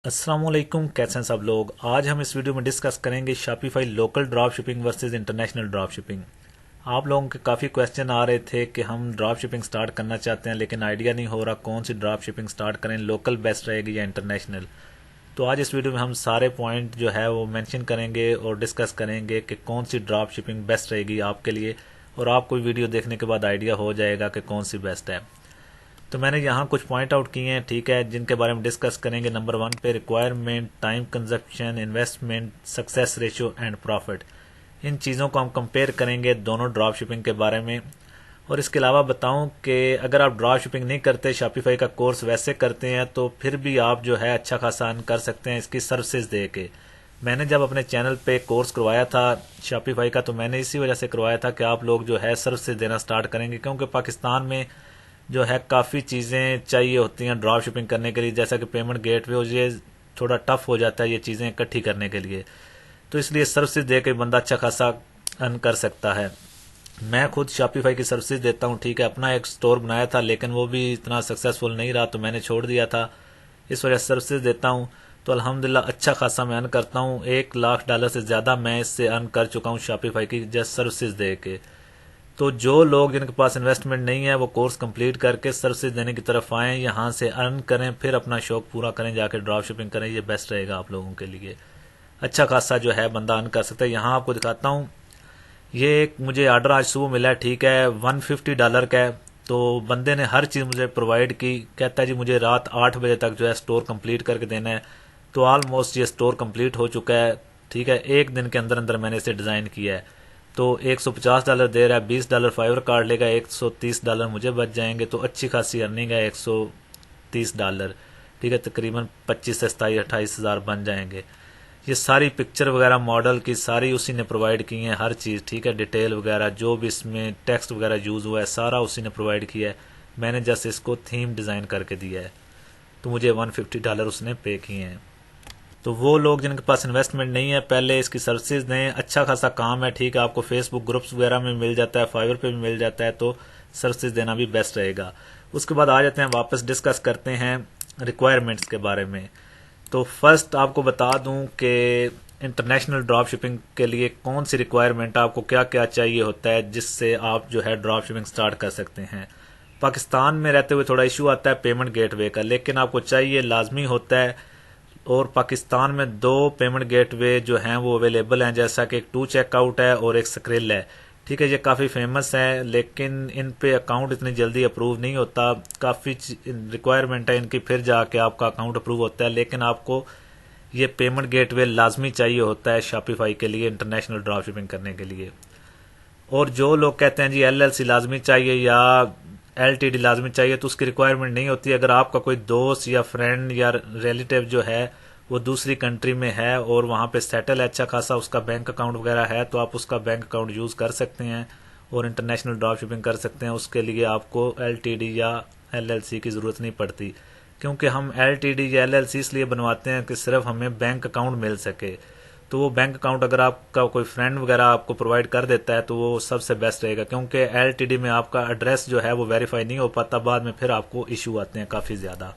अस्सलाम वालेकुम, कैसे हैं सब लोग। आज हम इस वीडियो में डिस्कस करेंगे Shopify local drop shipping versus international drop shipping. आप लोगों के काफ़ी क्वेश्चन आ रहे थे कि हम ड्रॉप शिपिंग स्टार्ट करना चाहते हैं लेकिन आइडिया नहीं हो रहा कौन सी ड्रॉप शिपिंग स्टार्ट करें, लोकल बेस्ट रहेगी या इंटरनेशनल। तो आज इस वीडियो में हम सारे पॉइंट जो है वो मेंशन करेंगे और डिस्कस करेंगे कि कौन सी ड्रॉप शिपिंग बेस्ट रहेगी आपके लिए, और आपको वीडियो देखने के बाद आइडिया हो जाएगा कि कौन सी बेस्ट है। तो मैंने यहाँ कुछ पॉइंट आउट किए हैं, ठीक है, जिनके बारे में डिस्कस करेंगे। नंबर 1 पे requirement, time consumption, investment, success ratio and profit. इन चीज़ों को हम कंपेयर करेंगे दोनों ड्रॉप शिपिंग के बारे में। और इसके अलावा बताऊं कि अगर आप ड्रॉप शिपिंग नहीं करते, शॉपिफाई का कोर्स वैसे करते हैं, तो फिर भी आप जो है अच्छा खासा अर्न कर सकते हैं इसकी सर्विसेज दे के। मैंने जब अपने चैनल पे कोर्स करवाया था शॉपिफाई का, तो मैंने इसी वजह से करवाया था कि आप लोग जो है सर्विसेज देना स्टार्ट करेंगे, क्योंकि पाकिस्तान में जो है काफ़ी चीज़ें चाहिए होती हैं ड्रॉप शिपिंग करने के लिए, जैसा कि पेमेंट गेटवे हो, ये थोड़ा टफ हो जाता है ये चीज़ें इकट्ठी करने के लिए। तो इसलिए सर्विसेज दे के बंदा अच्छा खासा अर्न कर सकता है। मैं खुद शॉपिफाई की सर्विसेज देता हूँ, ठीक है। अपना एक स्टोर बनाया था लेकिन वो भी इतना सक्सेसफुल नहीं रहा तो मैंने छोड़ दिया था। इस वजह से सर्विसेज देता हूँ तो अल्हम्दुलिल्लाह अच्छा खासा मैं अर्न करता हूँ। $1 लाख से ज़्यादा मैं इससे अर्न कर चुका हूँ शॉपिफाई की जस्ट सर्विसेज दे के। तो जो लोग जिनके पास इन्वेस्टमेंट नहीं है वो कोर्स कंप्लीट करके सर्विसेज देने की तरफ आएँ, यहाँ से अर्न करें, फिर अपना शौक पूरा करें, जाके ड्रॉप शिपिंग करें। ये बेस्ट रहेगा आप लोगों के लिए। अच्छा खासा जो है बंदा अर्न कर सकता है। यहाँ आपको दिखाता हूँ, ये एक मुझे ऑर्डर आज सुबह मिला है, ठीक है, $150 का है। तो बंदे ने हर चीज़ मुझे प्रोवाइड की, कहता है जी मुझे रात 8 बजे तक जो है स्टोर कंप्लीट करके देना है। तो ऑलमोस्ट ये स्टोर कंप्लीट हो चुका है, ठीक है। एक दिन के अंदर अंदर मैंने इसे डिज़ाइन किया है। तो $150 दे रहा है, $20 फाइवर कार्ड लेगा, $130 मुझे बच जाएंगे। तो अच्छी खासी अर्निंग है, $130, ठीक है, तकरीबन 25 से 27-28 हज़ार बन जाएंगे। ये सारी पिक्चर वगैरह मॉडल की सारी उसी ने प्रोवाइड की है, हर चीज़, ठीक है, डिटेल वगैरह जो भी इसमें टेक्स्ट वगैरह यूज़ हुआ है सारा उसी ने प्रोवाइड किया है। मैंने जस्ट इसको थीम डिज़ाइन करके दिया है। तो मुझे $150 उसने पे किए हैं। तो वो लोग जिनके पास इन्वेस्टमेंट नहीं है पहले इसकी सर्विसेज दें। अच्छा खासा काम है, ठीक है, आपको फेसबुक ग्रुप्स वगैरह में मिल जाता है, फाइवर पे भी मिल जाता है, तो सर्विसेज देना भी बेस्ट रहेगा। उसके बाद आ जाते हैं, वापस डिस्कस करते हैं रिक्वायरमेंट्स के बारे में। तो फर्स्ट आपको बता दूं कि इंटरनेशनल ड्रॉप शिपिंग के लिए कौन सी रिक्वायरमेंट, आपको क्या क्या चाहिए होता है जिससे आप जो है ड्रॉप शिपिंग स्टार्ट कर सकते हैं। पाकिस्तान में रहते हुए थोड़ा इशू आता है पेमेंट गेटवे का, लेकिन आपको चाहिए, लाजमी होता है। और पाकिस्तान में 2 पेमेंट गेटवे जो हैं वो अवेलेबल हैं, जैसा कि एक 2 चेकआउट है और एक स्क्रिल है, ठीक है। ये काफ़ी फेमस है लेकिन इन पे अकाउंट इतनी जल्दी अप्रूव नहीं होता, काफ़ी रिक्वायरमेंट है इनकी, फिर जाके आपका अकाउंट अप्रूव होता है। लेकिन आपको ये पेमेंट गेटवे लाजमी चाहिए होता है शॉपिफाई के लिए, इंटरनेशनल ड्रॉप शिपिंग करने के लिए। और जो लोग कहते हैं जी LLC लाजमी चाहिए या LTD लाजमी चाहिए, तो उसकी रिक्वायरमेंट नहीं होती। अगर आपका कोई दोस्त या फ्रेंड या रिलेटिव जो है वो दूसरी कंट्री में है और वहाँ पे सेटल है अच्छा खासा, उसका बैंक अकाउंट वगैरह है, तो आप उसका बैंक अकाउंट यूज़ कर सकते हैं और इंटरनेशनल ड्रॉप शिपिंग कर सकते हैं। उसके लिए आपको LTD या LLC की ज़रूरत नहीं पड़ती, क्योंकि हम LTD या LLC इसलिए बनवाते हैं कि सिर्फ हमें बैंक अकाउंट मिल सके। तो वो बैंक अकाउंट अगर आपका कोई फ्रेंड वगैरह आपको प्रोवाइड कर देता है तो वो सबसे बेस्ट रहेगा, क्योंकि LTD में आपका एड्रेस जो है वो वेरीफाई नहीं हो पाता, बाद में फिर आपको इशू आते हैं काफ़ी ज़्यादा।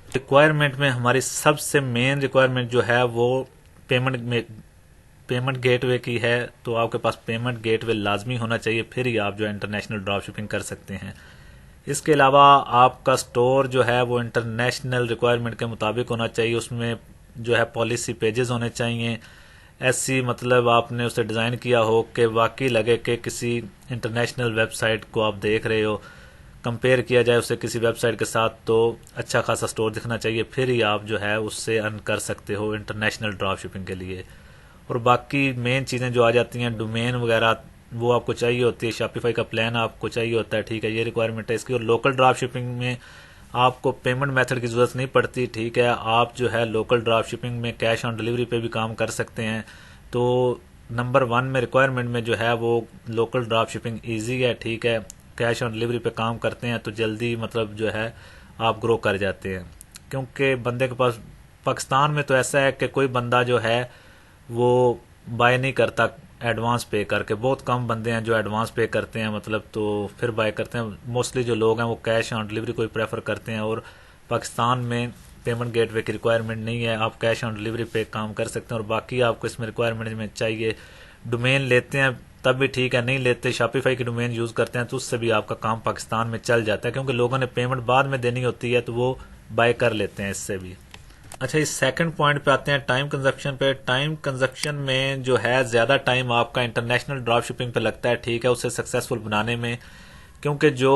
रिक्वायरमेंट में हमारी सबसे मेन रिक्वायरमेंट जो है वो पेमेंट गेटवे की है। तो आपके पास पेमेंट गेटवे लाजमी होना चाहिए, फिर ही आप जो है इंटरनेशनल ड्रॉप शिपिंग कर सकते हैं। इसके अलावा आपका स्टोर जो है वो इंटरनेशनल रिक्वायरमेंट के मुताबिक होना चाहिए, उसमें जो है पॉलिसी पेजेस होने चाहिए, ऐसी मतलब आपने उसे डिज़ाइन किया हो कि वाकई लगे कि किसी इंटरनेशनल वेबसाइट को आप देख रहे हो, कंपेयर किया जाए उसे किसी वेबसाइट के साथ, तो अच्छा खासा स्टोर दिखना चाहिए, फिर ही आप जो है उससे अर्न कर सकते हो इंटरनेशनल ड्रॉप शिपिंग के लिए। और बाकी मेन चीज़ें जो आ जाती हैं, डोमेन वगैरह, वो आपको चाहिए होती है, शॉपिफाई का प्लान आपको चाहिए होता है, ठीक है, ये रिक्वायरमेंट है इसकी। और लोकल ड्रॉप शिपिंग में आपको पेमेंट मेथड की ज़रूरत नहीं पड़ती, ठीक है। आप जो है लोकल ड्रॉप शिपिंग में कैश ऑन डिलीवरी पे भी काम कर सकते हैं। तो नंबर 1 में रिक्वायरमेंट में जो है वो लोकल ड्रॉप शिपिंग ईजी है, ठीक है। कैश ऑन डिलीवरी पे काम करते हैं तो जल्दी मतलब जो है आप ग्रो कर जाते हैं, क्योंकि बंदे के पास पाकिस्तान में तो ऐसा है कि कोई बंदा जो है वो बाय नहीं करता एडवांस पे करके, बहुत कम बंदे हैं जो एडवांस पे करते हैं, मतलब तो फिर बाय करते हैं। मोस्टली जो लोग हैं वो कैश ऑन डिलीवरी को ही प्रेफर करते हैं। और पाकिस्तान में पेमेंट गेटवे की रिक्वायरमेंट नहीं है, आप कैश ऑन डिलीवरी पे काम कर सकते हैं। और बाकी आपको इसमें रिक्वायरमेंट में चाहिए डोमेन लेते हैं तब भी ठीक है, नहीं लेते शॉपिफाई की डोमेन यूज़ करते हैं तो उससे भी आपका काम पाकिस्तान में चल जाता है, क्योंकि लोगों ने पेमेंट बाद में देनी होती है तो वो बाय कर लेते हैं इससे भी। अच्छा, इस सेकंड पॉइंट पे आते हैं टाइम कंजप्शन पे। टाइम कंजप्शन में जो है ज़्यादा टाइम आपका इंटरनेशनल ड्रॉप शिपिंग पे लगता है, ठीक है, उसे सक्सेसफुल बनाने में, क्योंकि जो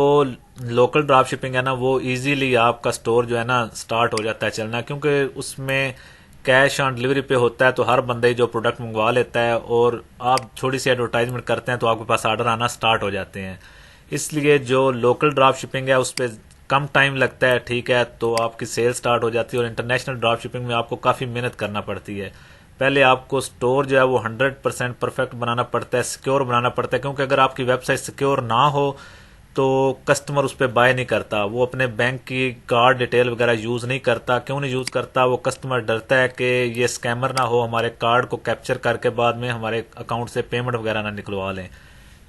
लोकल ड्रॉप शिपिंग है ना वो इजीली आपका स्टोर जो है ना स्टार्ट हो जाता है चलना, क्योंकि उसमें कैश ऑन डिलीवरी पे होता है तो हर बंदे जो प्रोडक्ट मंगवा लेता है और आप थोड़ी सी एडवर्टाइजमेंट करते हैं तो आपके पास ऑर्डर आना स्टार्ट हो जाते हैं। इसलिए जो लोकल ड्रॉप शिपिंग है उस पर कम टाइम लगता है, ठीक है, तो आपकी सेल स्टार्ट हो जाती है। और इंटरनेशनल ड्रॉप शिपिंग में आपको काफ़ी मेहनत करना पड़ती है। पहले आपको स्टोर जो है वो 100% परफेक्ट बनाना पड़ता है, सिक्योर बनाना पड़ता है, क्योंकि अगर आपकी वेबसाइट सिक्योर ना हो तो कस्टमर उस पर बाय नहीं करता, वो अपने बैंक की कार्ड डिटेल वगैरह यूज़ नहीं करता। क्यों नहीं यूज़ करता? वो कस्टमर डरता है कि ये स्कैमर ना हो हमारे कार्ड को कैप्चर करके बाद में हमारे अकाउंट से पेमेंट वगैरह ना निकलवा लें।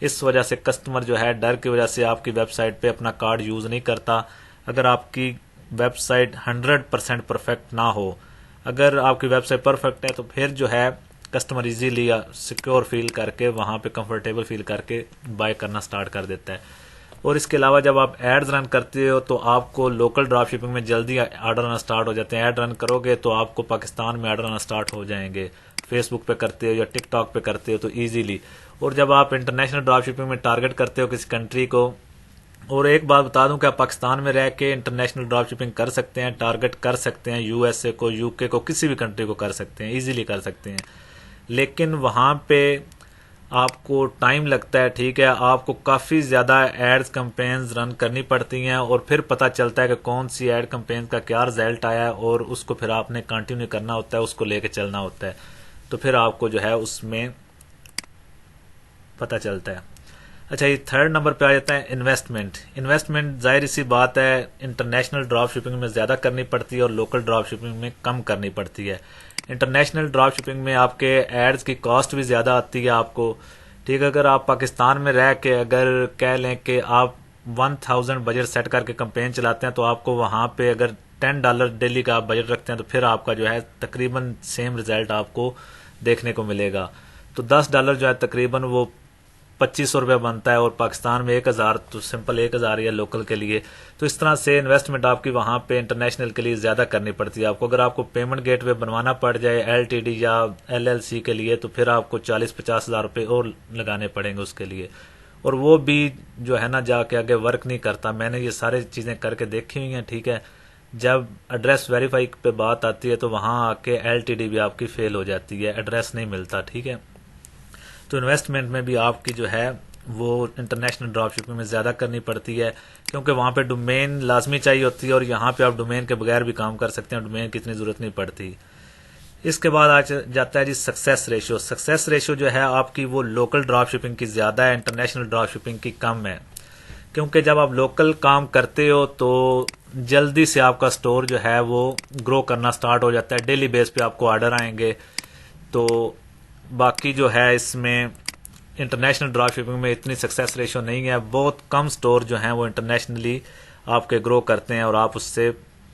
इस वजह से कस्टमर जो है डर की वजह से आपकी वेबसाइट पे अपना कार्ड यूज़ नहीं करता। अगर आपकी वेबसाइट 100% परफेक्ट ना हो, अगर आपकी वेबसाइट परफेक्ट है तो फिर जो है कस्टमर इजीली सिक्योर फील करके वहाँ पे कंफर्टेबल फील करके बाय करना स्टार्ट कर देता है। और इसके अलावा जब आप एड्स रन करते हो तो आपको लोकल ड्रॉप शिपिंग में जल्दी ऑर्डर आना स्टार्ट हो जाते हैं। एड रन करोगे तो आपको पाकिस्तान में ऑर्डर आना स्टार्ट हो जाएंगे, फेसबुक पे करते हो या टिकटॉक पे करते हो तो इजीली। और जब आप इंटरनेशनल ड्रॉप शिपिंग में टारगेट करते हो किसी कंट्री को, और एक बात बता दूं कि आप पाकिस्तान में रह के इंटरनेशनल ड्रॉप शिपिंग कर सकते हैं, टारगेट कर सकते हैं यूएसए को, यूके को, किसी भी कंट्री को कर सकते हैं, इजीली कर सकते हैं। लेकिन वहां पे आपको टाइम लगता है, ठीक है, आपको काफ़ी ज़्यादा एड्स कैंपेन्स रन करनी पड़ती हैं और फिर पता चलता है कि कौन सी एड कैंपेन का क्या रिजल्ट आया है और उसको फिर आपने कंटिन्यू करना होता है, उसको लेके चलना होता है, तो फिर आपको जो है उसमें पता चलता है। अच्छा, ये थर्ड नंबर पे आ जाता है इन्वेस्टमेंट। इन्वेस्टमेंट जाहिर सी बात है इंटरनेशनल ड्रॉप शिपिंग में ज़्यादा करनी पड़ती है और लोकल ड्रॉप शिपिंग में कम करनी पड़ती है। इंटरनेशनल ड्रॉप शिपिंग में आपके एड्स की कॉस्ट भी ज़्यादा आती है आपको, ठीक है। अगर आप पाकिस्तान में रह के अगर कह लें कि आप 1000 बजट सेट करके कैंपेन चलाते हैं तो आपको वहाँ पे अगर $10 डेली का आप बजट रखते हैं तो फिर आपका जो है तकरीबन सेम रिजल्ट आपको देखने को मिलेगा। तो $10 जो है तकरीबन वो 2500 रुपया बनता है, और पाकिस्तान में 1000, तो सिंपल 1000 ही है लोकल के लिए। तो इस तरह से इन्वेस्टमेंट आपकी वहाँ पे इंटरनेशनल के लिए ज़्यादा करनी पड़ती है आपको। अगर आपको पेमेंट गेटवे बनवाना पड़ जाए LTD या LLC के लिए तो फिर आपको 40-50 हज़ार रुपये और लगाने पड़ेंगे उसके लिए, और वो भी जो है ना जाके आगे वर्क नहीं करता। मैंने ये सारी चीज़ें करके देखी हुई हैं, ठीक है। जब एड्रेस वेरीफाई पे बात आती है तो वहाँ आके LTD भी आपकी फेल हो जाती है, एड्रेस नहीं मिलता, ठीक है। तो इन्वेस्टमेंट में भी आपकी जो है वो इंटरनेशनल ड्रॉप शिपिंग में ज़्यादा करनी पड़ती है, क्योंकि वहाँ पे डोमेन लाजमी चाहिए होती है और यहाँ पे आप डोमेन के बगैर भी काम कर सकते हैं, डोमेन की इतनी ज़रूरत नहीं पड़ती। इसके बाद आ जाता है जी सक्सेस रेशियो। सक्सेस रेशियो जो है आपकी वो लोकल ड्रॉप शिपिंग की ज़्यादा है, इंटरनेशनल ड्रॉप शिपिंग की कम है, क्योंकि जब आप लोकल काम करते हो तो जल्दी से आपका स्टोर जो है वो ग्रो करना स्टार्ट हो जाता है, डेली बेस पे आपको ऑर्डर आएंगे। तो बाकी जो है इसमें इंटरनेशनल ड्रॉप शिपिंग में इतनी सक्सेस रेशियो नहीं है, बहुत कम स्टोर जो हैं वो इंटरनेशनली आपके ग्रो करते हैं और आप उससे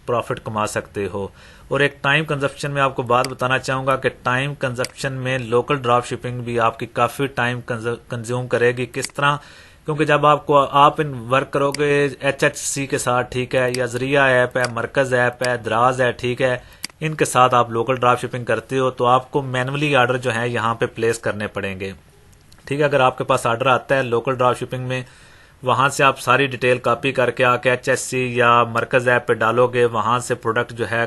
प्रॉफिट कमा सकते हो। और एक टाइम कंजप्शन में आपको बात बताना चाहूँगा कि टाइम कंजप्शन में लोकल ड्रॉप शिपिंग भी आपकी काफ़ी टाइम कंज्यूम करेगी। किस तरह? क्योंकि जब आप इन वर्क करोगे HHC के साथ, ठीक है, या जरिया ऐप है, मरकज़ ऐप है, दराज है, ठीक है, इनके साथ आप लोकल ड्रॉप शिपिंग करते हो तो आपको मैनुअली ऑर्डर जो है यहाँ पे प्लेस करने पड़ेंगे, ठीक है। अगर आपके पास ऑर्डर आता है लोकल ड्रॉप शिपिंग में, वहाँ से आप सारी डिटेल कॉपी करके आके HHC या मरकज़ ऐप पे डालोगे, वहाँ से प्रोडक्ट जो है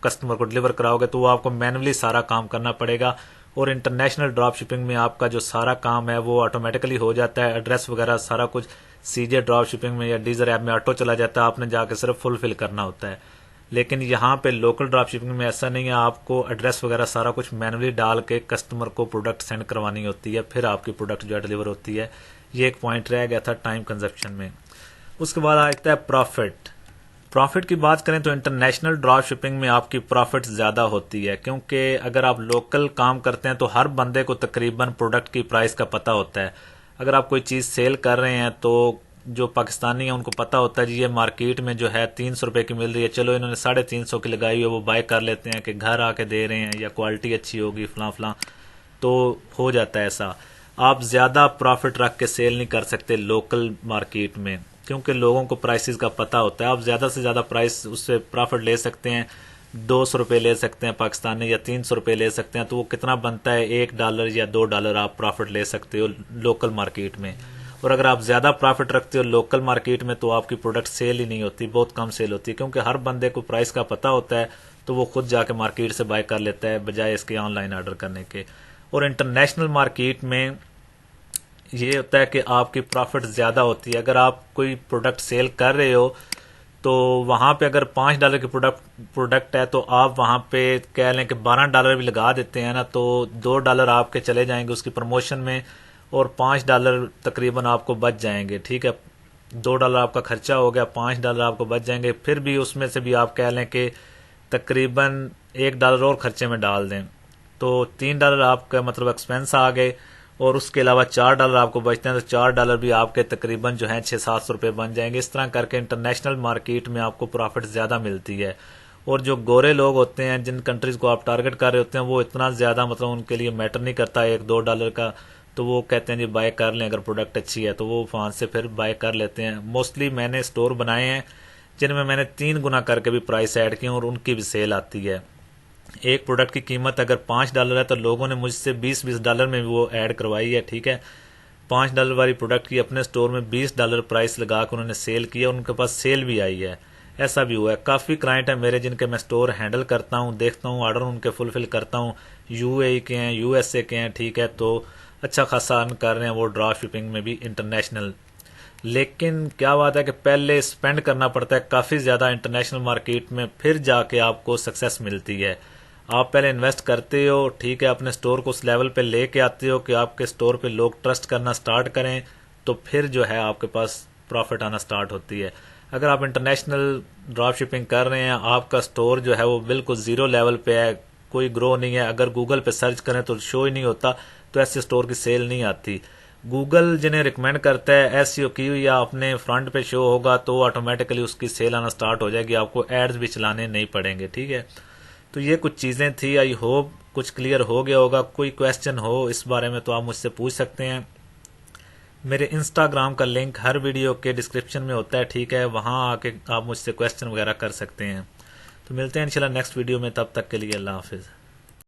कस्टमर को डिलीवर कराओगे, तो वो आपको मैनुअली सारा काम करना पड़ेगा। और इंटरनेशनल ड्रॉप शिपिंग में आपका जो सारा काम है वो ऑटोमेटिकली हो जाता है, एड्रेस वगैरह सारा कुछ CJ ड्रॉप शिपिंग में या डीजर ऐप में ऑटो चला जाता है, आपने जाके सिर्फ फुलफिल करना होता है। लेकिन यहाँ पे लोकल ड्रॉप शिपिंग में ऐसा नहीं है, आपको एड्रेस वगैरह सारा कुछ मैनुअली डाल के कस्टमर को प्रोडक्ट सेंड करवानी होती है, फिर आपकी प्रोडक्ट जो है डिलीवर होती है। ये एक पॉइंट रह गया था टाइम कंजप्शन में। उसके बाद आता है प्रॉफिट। प्रॉफिट की बात करें तो इंटरनेशनल ड्रॉप शिपिंग में आपकी प्रॉफिट ज़्यादा होती है, क्योंकि अगर आप लोकल काम करते हैं तो हर बंदे को तकरीबन प्रोडक्ट की प्राइस का पता होता है। अगर आप कोई चीज़ सेल कर रहे हैं तो जो पाकिस्तानी है उनको पता होता है जी ये मार्केट में जो है 300 रुपए की मिल रही है, चलो इन्होंने 350 की लगाई हुई है, वो बाय कर लेते हैं कि घर आके दे रहे हैं या क्वालिटी अच्छी होगी फलां फलां, तो हो जाता है ऐसा। आप ज्यादा प्रॉफिट रख के सेल नहीं कर सकते लोकल मार्केट में, क्योंकि लोगों को प्राइसेस का पता होता है। आप ज्यादा से ज्यादा प्राइस उससे प्रॉफिट ले सकते हैं, 200 रुपए ले सकते हैं पाकिस्तानी, या 300 रुपए ले सकते हैं, तो वो कितना बनता है, $1 या $2 आप प्रॉफिट ले सकते हो लोकल मार्केट में। और अगर आप ज्यादा प्रॉफिट रखते हो लोकल मार्केट में तो आपकी प्रोडक्ट सेल ही नहीं होती, बहुत कम सेल होती है, क्योंकि हर बंदे को प्राइस का पता होता है, तो वो खुद जाके मार्केट से बाय कर लेता है बजाय इसके ऑनलाइन ऑर्डर करने के। और इंटरनेशनल मार्केट में ये होता है कि आपकी प्रॉफिट ज्यादा होती है। अगर आप कोई प्रोडक्ट सेल कर रहे हो तो वहां पे अगर $5 की प्रोडक्ट है तो आप वहां पे कह लें कि $12 भी लगा देते हैं ना, तो $2 आपके चले जाएंगे उसकी प्रमोशन में और $5 तकरीबन आपको बच जाएंगे। ठीक है, $2 आपका खर्चा हो गया, $5 आपको बच जाएंगे। फिर भी उसमें से भी आप कह लें कि तकरीबन $1 और खर्चे में डाल दें तो $3 आपका मतलब एक्सपेंस आ गए, और उसके अलावा $4 आपको बचते हैं, तो $4 भी आपके तकरीबन जो है 600-700 रुपए बन जाएंगे। इस तरह करके इंटरनेशनल मार्केट में आपको प्रॉफिट ज्यादा मिलती है। और जो गोरे लोग होते हैं जिन कंट्रीज को आप टारगेट कर रहे होते हैं वो इतना ज्यादा मतलब उनके लिए मैटर नहीं करता $1-2 का, तो वो कहते हैं जी बाय कर लें, अगर प्रोडक्ट अच्छी है तो वो वहां से फिर बाय कर लेते हैं। मोस्टली मैंने स्टोर बनाए हैं जिनमें मैंने 3 गुना करके भी प्राइस ऐड किए और उनकी भी सेल आती है। एक प्रोडक्ट की कीमत अगर $5 है तो लोगों ने मुझसे $20 में भी वो ऐड करवाई है। ठीक है, $5 वाली प्रोडक्ट की अपने स्टोर में $20 प्राइस लगा कर उन्होंने सेल किया, उनके पास सेल भी आई है। ऐसा भी हुआ है। काफी क्लाइंट है मेरे जिनके मैं स्टोर हैंडल करता हूँ, देखता हूँ, ऑर्डर उनके फुलफिल करता हूँ, यूएई के हैं, यूएसए के हैं। ठीक है, तो अच्छा खासा अर्न कर रहे हैं वो ड्रॉप शिपिंग में भी इंटरनेशनल। लेकिन क्या बात है कि पहले स्पेंड करना पड़ता है काफी ज्यादा इंटरनेशनल मार्केट में, फिर जाके आपको सक्सेस मिलती है। आप पहले इन्वेस्ट करते हो, ठीक है, अपने स्टोर को उस लेवल पे लेके आते हो कि आपके स्टोर पे लोग ट्रस्ट करना स्टार्ट करें, तो फिर जो है आपके पास प्रॉफिट आना स्टार्ट होती है। अगर आप इंटरनेशनल ड्रॉप शिपिंग कर रहे हैं, आपका स्टोर जो है वो बिल्कुल जीरो लेवल पे है, कोई ग्रो नहीं है, अगर गूगल पे सर्च करें तो शो ही नहीं होता, तो ऐसे स्टोर की सेल नहीं आती। गूगल जिन्हें रिकमेंड करता है एसईओ की या अपने फ्रंट पे शो होगा तो ऑटोमेटिकली उसकी सेल आना स्टार्ट हो जाएगी, आपको एड्स भी चलाने नहीं पड़ेंगे। ठीक है, तो ये कुछ चीजें थी, आई होप कुछ क्लियर हो गया होगा। कोई क्वेश्चन हो इस बारे में तो आप मुझसे पूछ सकते हैं। मेरे इंस्टाग्राम का लिंक हर वीडियो के डिस्क्रिप्शन में होता है। ठीक है, वहां आके आप मुझसे क्वेश्चन वगैरह कर सकते हैं। तो मिलते हैं इंशाल्लाह नेक्स्ट वीडियो में, तब तक के लिए अल्लाह हाफिज।